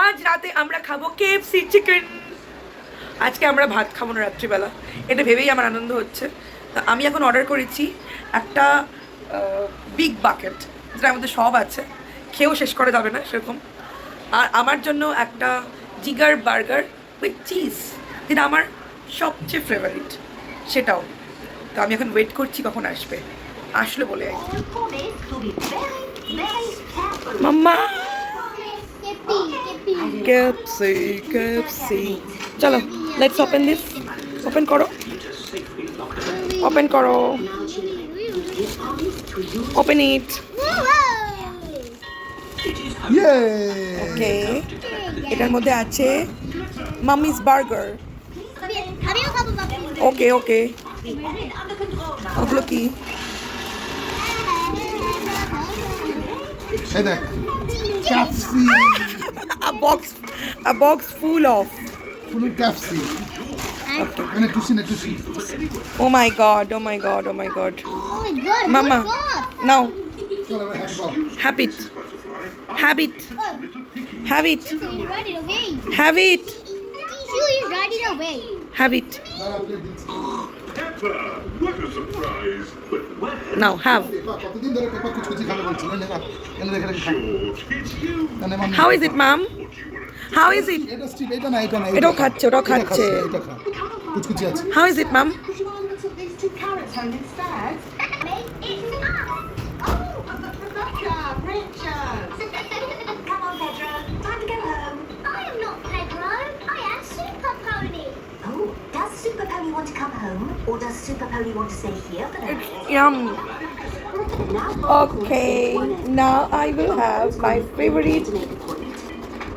আজ রাতে আমরা খাবো KFC চিকেন। আজকে আমরা ভাত খাবো না রাত্রিবেলা, এটা ভেবেই আমার আনন্দ হচ্ছে। তো আমি এখন অর্ডার করেছি একটা বিগ বাকেট, যেটার মধ্যে সব আছে, খেয়েও শেষ করা যাবে না সেরকম। আর আমার জন্য একটা জিগার বার্গার উইথ চিজ, যেটা আমার সবচেয়ে ফেভারিট, সেটাও। তো আমি এখন ওয়েট করছি কখন আসবে, আসলে বলে মাম্মা KFC KFC। চলো লেটস ওপেন দিস। ওপেন করো, ওপেন করো, ওপেন ইট। ওকে, এটার মধ্যে আছে মাম্মিস বার্গার। ওকে ওকে, ওগুলো কি? KFC. A box full of. Full KFC. And a tusi. Oh my god, oh my god, oh my god. Oh my god. Mama, what's that? now Chalo, have it. Have it. Have it. So you write it away. Have it. You write it away. Have it. Pepper, what a surprise! But where? Now have. কতদিন ধরে paper কুচকুচি খাবে বলছিলেন না? কেন দেখে রেখে খান? George, it's you. How is it, ma'am? How is it? এটা strip, এটা না, এটা না। এটাও খাচ্ছে, ওটাও খাচ্ছে। এটা খা। কুচকুচি আছে। How is it, ma'am? Would you mind took these 2 carrots home instead? Richard, Richard! Come on, Pedro. Time to go home. I am not Pedro. I am Super Pony. Oh, does Super Pony want to come home, or does Super Pony want to stay here for the night? Yum. Now, Okay, now I will have my favorite to make a point.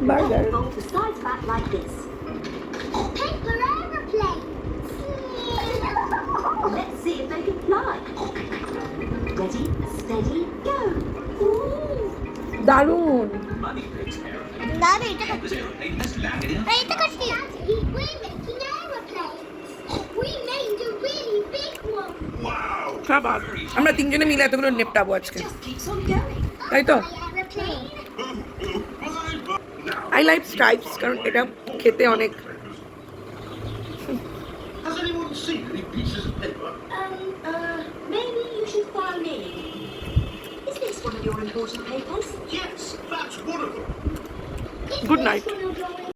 burger. Fold the sides back like this. Paper aeroplane. Let's see if they can fly. Ready, steady, go. দারুন। Daddy, এটা করছি। We're making aeroplanes. We made a really big one. Wow! খাবার আমরা তিনজনে মিলে এতগুলো নেপটাবো আজকে, Just keeps on going. তাই তো? Aeroplane. আই লাইক স্ট্রাইপস, কারণ এটা খেতে অনেক। Has anyone seen any pieces of paper? Maybe you should follow me. Is this one of your important papers? Yes, that's one of them. Good night. This one your